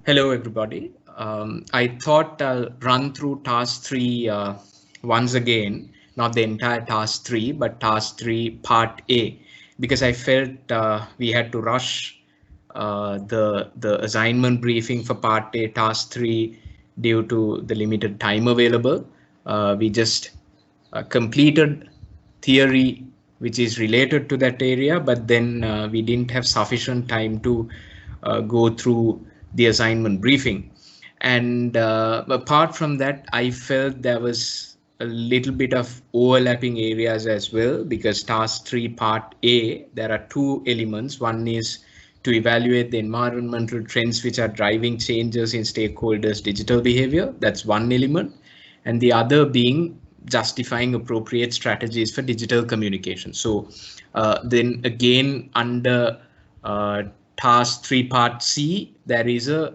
Hello, everybody. I thought I'll run through task 3 once again, not the entire task 3, but task 3 part A, because I felt we had to rush the assignment briefing for part A task 3 due to the limited time available. We just completed theory which is related to that area, but then we didn't have sufficient time to go through the assignment briefing. And apart from that, I felt there was a little bit of overlapping areas as well, because task 3 part A, there are two elements. One is to evaluate the environmental trends which are driving changes in stakeholders' digital behavior. That's one element. And the other being justifying appropriate strategies for digital communication. So then again, under task 3 part C, there is a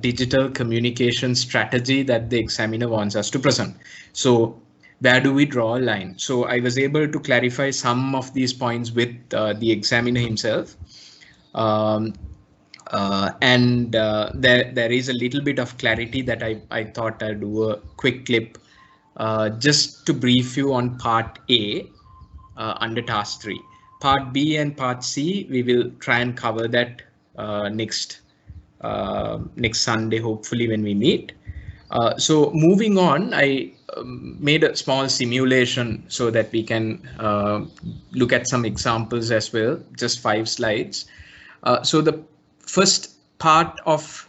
digital communication strategy that the examiner wants us to present. So where do we draw a line? So I was able to clarify some of these points with the examiner himself. Um, and there is a little bit of clarity that I thought I'll do a quick clip just to brief you on part A under task 3. Part B and part C, we will try and cover that next Sunday, hopefully, when we meet. So moving on, I made a small simulation so that we can look at some examples as well, just 5 slides. So the first part of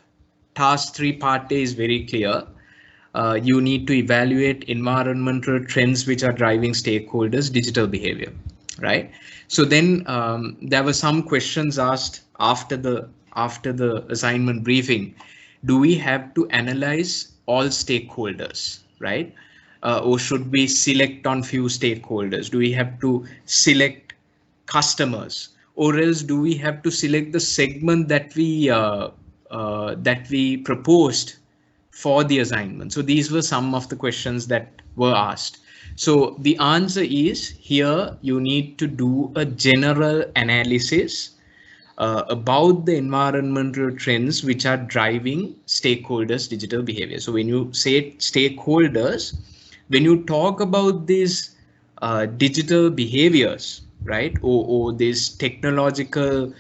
task 3 part A is very clear. You need to evaluate environmental trends which are driving stakeholders' digital behavior, right? So then there were some questions asked after the assignment briefing. Do we have to analyze all stakeholders, right? Or should we select on few stakeholders? Do we have to select customers, or else do we have to select the segment that we proposed for the assignment? So these were some of the questions that were asked. So the answer is, here you need to do a general analysis about the environmental trends which are driving stakeholders' digital behavior. So when you say stakeholders, when you talk about these digital behaviors, right, or these technological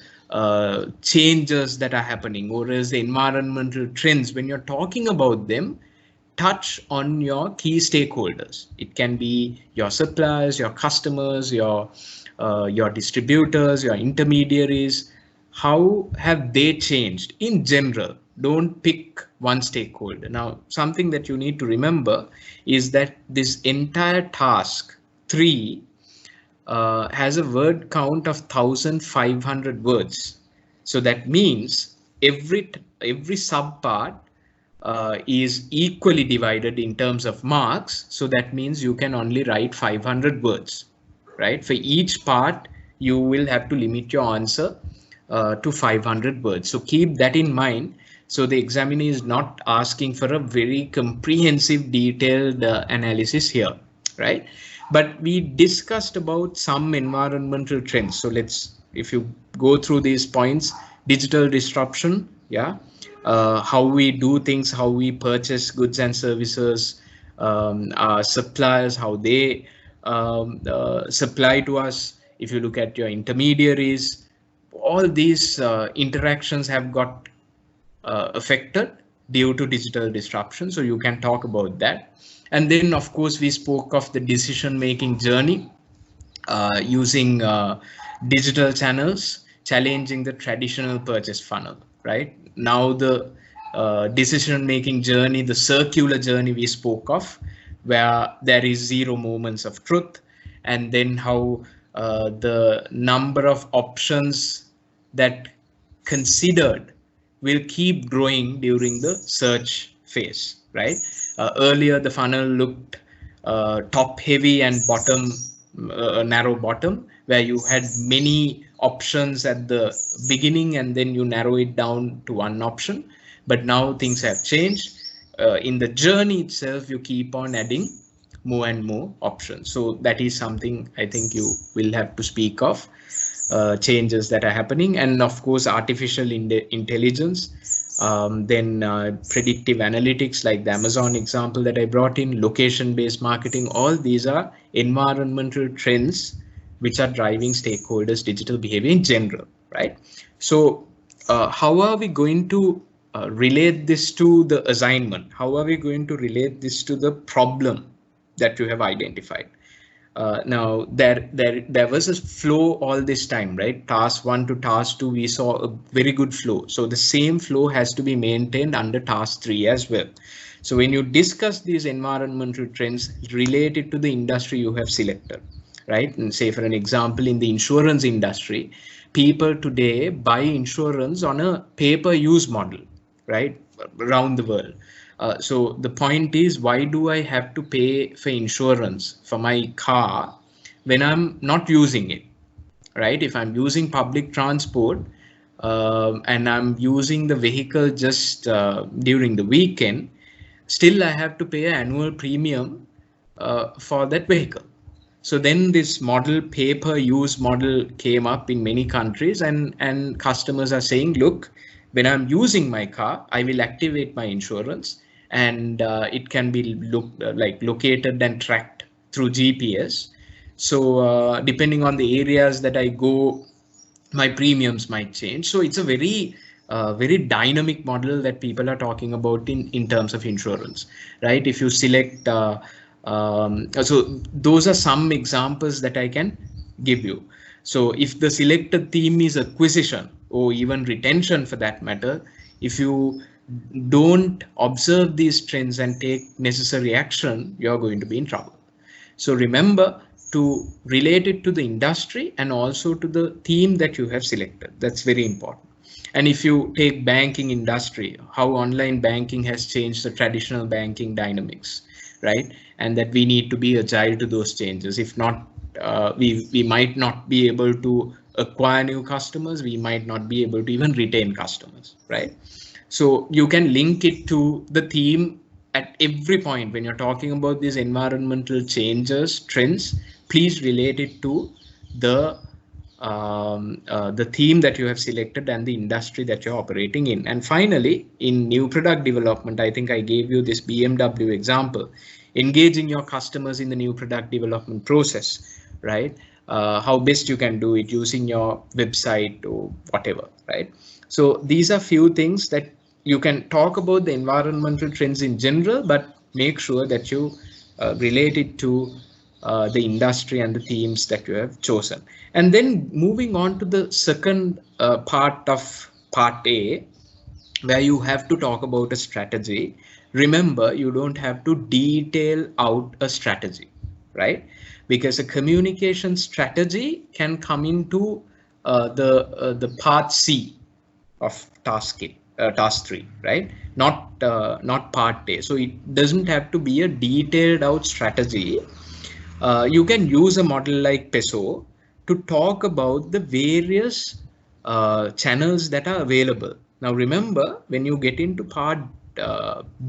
changes that are happening, or as the environmental trends, when you're talking about them, touch on your key stakeholders. It can be your suppliers, your customers, your distributors, your intermediaries. How have they changed in general? Don't pick one stakeholder. Now, something that you need to remember is that this entire task 3 has a word count of 1,500 words. So that means every subpart is equally divided in terms of marks. So that means you can only write 500 words, right? For each part, you will have to limit your answer to 500 words. So keep that in mind. So the examiner is not asking for a very comprehensive, detailed analysis here, right? But we discussed about some environmental trends. So if you go through these points, digital disruption, yeah, how we do things, how we purchase goods and services, our suppliers, how they supply to us. If you look at your intermediaries, all these interactions have got affected due to digital disruption. So you can talk about that. And then, of course, we spoke of the decision-making journey using digital channels, challenging the traditional purchase funnel, right? Now the decision-making journey, the circular journey we spoke of, where there is 0 moments of truth, and then how the number of options that considered will keep growing during the search phase, right? Earlier, the funnel looked top heavy and bottom narrow bottom, where you had many options at the beginning and then you narrow it down to one option. But now things have changed. In the journey itself, you keep on adding more and more options. So that is something I think you will have to speak of, changes that are happening. And of course, artificial intelligence. Then predictive analytics, like the Amazon example that I brought in, location-based marketing, all these are environmental trends which are driving stakeholders' digital behavior in general, right? So how are we going to relate this to the assignment? How are we going to relate this to the problem that you have identified? Now there was a flow all this time, right? Task 1 to task 2, we saw a very good flow. So the same flow has to be maintained under task 3 as well. So when you discuss these environmental trends related to the industry you have selected, right? And say for an example, in the insurance industry, people today buy insurance on a pay-per-use model, right? Around the world. So the point is, why do I have to pay for insurance for my car when I'm not using it, right? If I'm using public transport and I'm using the vehicle just during the weekend, still I have to pay an annual premium for that vehicle. So then this model, pay-per-use model, came up in many countries, and customers are saying, look, when I'm using my car, I will activate my insurance, and it can be located and tracked through GPS. So depending on the areas that I go, my premiums might change. So it's a very dynamic model that people are talking about in terms of insurance, right? If you select, so those are some examples that I can give you. So if the selected theme is acquisition or even retention for that matter, if you don't observe these trends and take necessary action, you're going to be in trouble. So remember to relate it to the industry and also to the theme that you have selected. That's very important. And if you take banking industry, how online banking has changed the traditional banking dynamics, right? And that we need to be agile to those changes. If not, we might not be able to acquire new customers. We might not be able to even retain customers, right? So you can link it to the theme at every point when you're talking about these environmental changes, trends. Please relate it to the theme that you have selected and the industry that you're operating in. And finally, in new product development, I think I gave you this BMW example, engaging your customers in the new product development process, right? How best you can do it using your website or whatever, right? So these are few things that you can talk about the environmental trends in general, but make sure that you relate it to the industry and the themes that you have chosen. And then moving on to the second part of part A, where you have to talk about a strategy. Remember, you don't have to detail out a strategy, right? Because a communication strategy can come into the part C of task A. Task 3, right? Not part A. So it doesn't have to be a detailed out strategy. You can use a model like Peso to talk about the various channels that are available. Now remember, when you get into part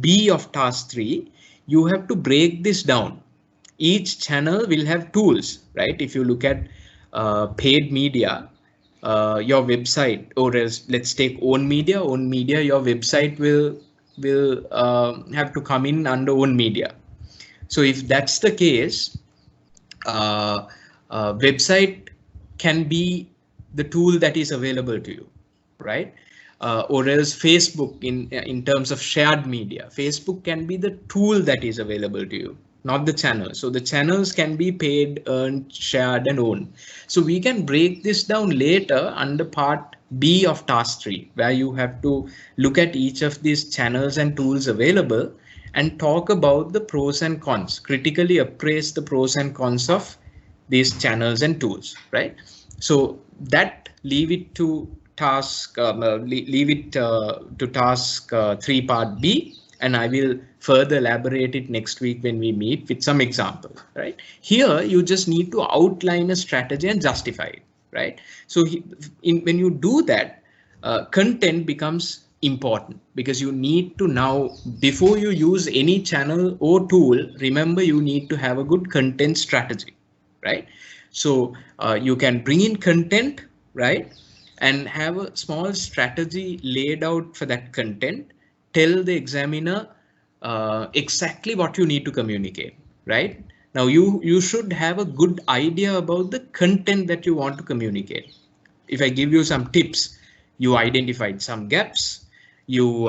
B of task 3, you have to break this down. Each channel will have tools, right? If you look at paid media, your website, or as let's take own media, your website will have to come in under own media. So if that's the case, website can be the tool that is available to you, right? Or else Facebook, in terms of shared media, Facebook can be the tool that is available to you, not the channel. So the channels can be paid, earned, shared, and owned. So we can break this down later under part B of task 3, where you have to look at each of these channels and tools available and talk about the pros and cons, critically appraise the pros and cons of these channels and tools, right? So that leave it to task, to task 3 part B, and I will further elaborate it next week when we meet with some examples, right? Here you just need to outline a strategy and justify it, right? So when you do that, content becomes important, because you need to now, before you use any channel or tool, remember you need to have a good content strategy, right? So you can bring in content, right? and have a small strategy laid out for that content. Tell the examiner exactly what you need to communicate, right? Now you should have a good idea about the content that you want to communicate. If I give you some tips, you identified some gaps, you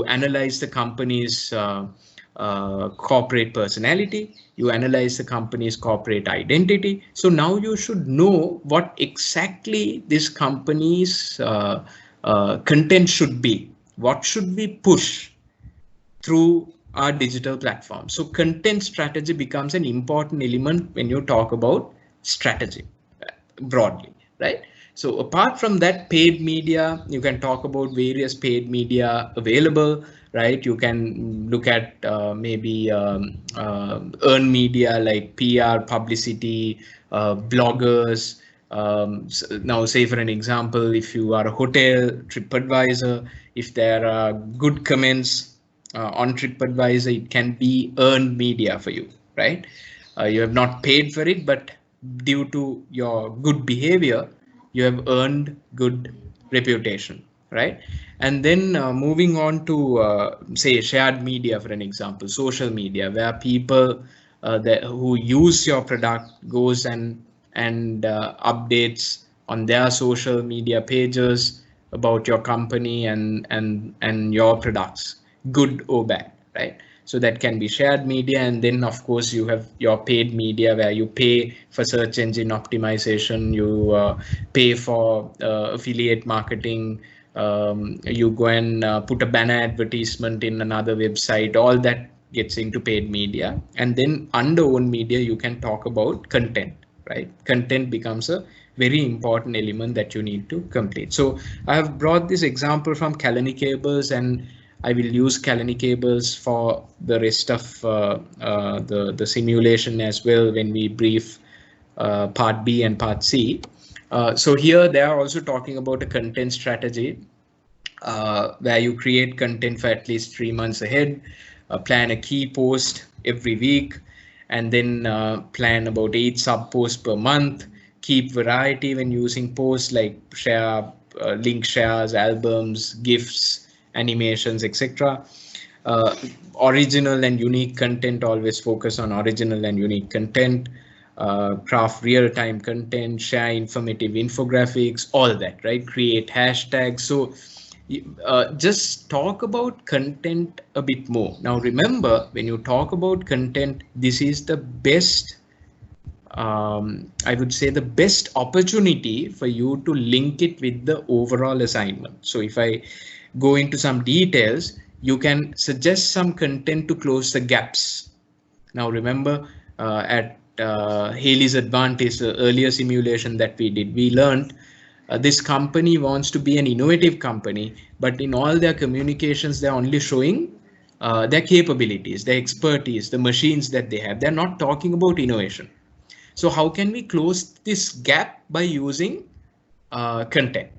analyze the company's corporate personality, you analyze the company's corporate identity. So now you should know what exactly this company's content should be. What should we push through our digital platform? So content strategy becomes an important element when you talk about strategy broadly, right? So apart from that, paid media, you can talk about various paid media available, right? You can look at maybe earned media like PR, publicity, bloggers. Now, say for an example, if you are a hotel, TripAdvisor, if there are good comments on TripAdvisor, it can be earned media for you, right? You have not paid for it, but due to your good behavior, you have earned good reputation, right? And then moving on to say shared media, for an example, social media, where people who use your product goes and updates on their social media pages about your company and your products, good or bad, right? So that can be shared media. And then of course you have your paid media, where you pay for search engine optimization, you pay for affiliate marketing, you go and put a banner advertisement in another website, all that gets into paid media. And then under own media, you can talk about content, right? Content becomes a very important element that you need to complete. So I have brought this example from Kalani Cables, and I will use Kalani Cables for the rest of the simulation as well when we brief part B and part C. So here they are also talking about a content strategy where you create content for at least 3 months ahead, plan a key post every week, and then plan about 8 sub posts per month. Keep variety when using posts, like share link shares, albums, gifts, animations, etc. Original and unique content, always focus on original and unique content. Craft real-time content, share informative infographics, all that, right? Create hashtags. So just talk about content a bit more. Now remember, when you talk about content, this is the best, I would say the best opportunity for you to link it with the overall assignment. So if I go into some details, you can suggest some content to close the gaps. Now remember, at Haley's Advantage, the earlier simulation that we did, we learned this company wants to be an innovative company, but in all their communications, they're only showing their capabilities, their expertise, the machines that they have. They're not talking about innovation. So how can we close this gap? By using content,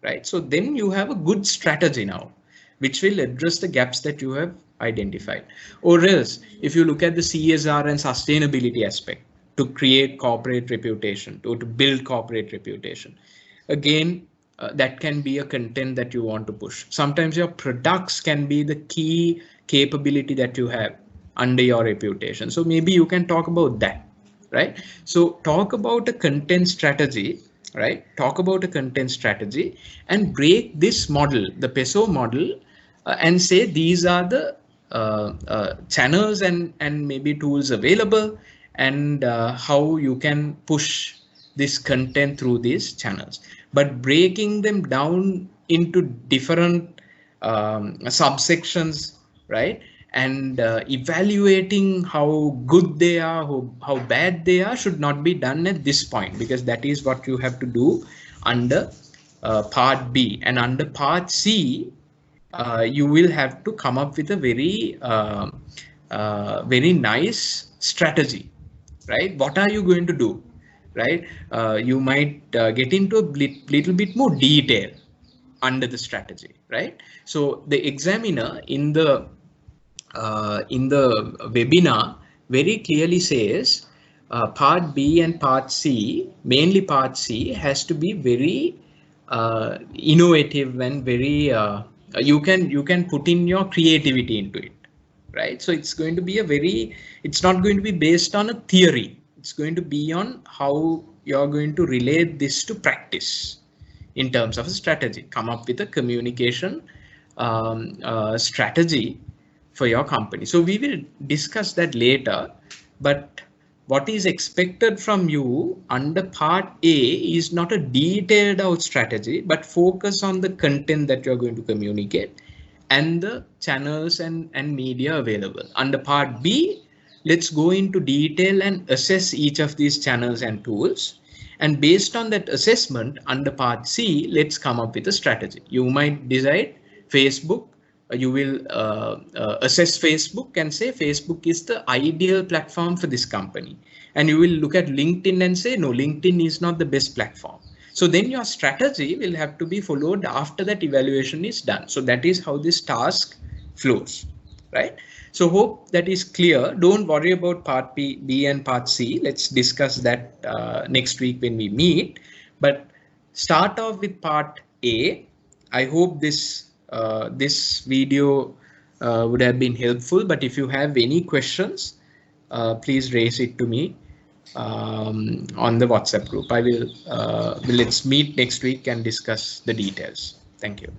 right? So then you have a good strategy now, which will address the gaps that you have identified. Or else, if you look at the CSR and sustainability aspect, to create corporate reputation, to build corporate reputation, again, that can be a content that you want to push. Sometimes your products can be the key capability that you have under your reputation. So maybe you can talk about that, right? So talk about a content strategy, right? Talk about a content strategy and break this model, the PESO model, and say these are the channels and maybe tools available, and how you can push this content through these channels, but breaking them down into different subsections, right? And evaluating how good they are, how bad they are, should not be done at this point, because that is what you have to do under part B. And under part C, you will have to come up with a very nice strategy, right? What are you going to do, right? You might get into a little bit more detail under the strategy, right? So the examiner in the webinar very clearly says part B and part C, mainly part C, has to be very innovative and very you can put in your creativity into it, right? So it's going to be it's not going to be based on a theory. It's going to be on how you're going to relate this to practice in terms of a strategy. Come up with a communication strategy for your company. So we will discuss that later, but what is expected from you under part A is not a detailed out strategy, but focus on the content that you're going to communicate and the channels and media available. Under part B, let's go into detail and assess each of these channels and tools. And based on that assessment, under part C, let's come up with a strategy. You might decide Facebook, you will assess Facebook and say Facebook is the ideal platform for this company. And you will look at LinkedIn and say, no, LinkedIn is not the best platform. So then your strategy will have to be followed after that evaluation is done. So that is how this task flows, right? So hope that is clear. Don't worry about part B and part C. Let's discuss that next week when we meet. But start off with part A. I hope this video would have been helpful. But if you have any questions, please raise it to me on the WhatsApp group. I will let's meet next week and discuss the details. Thank you.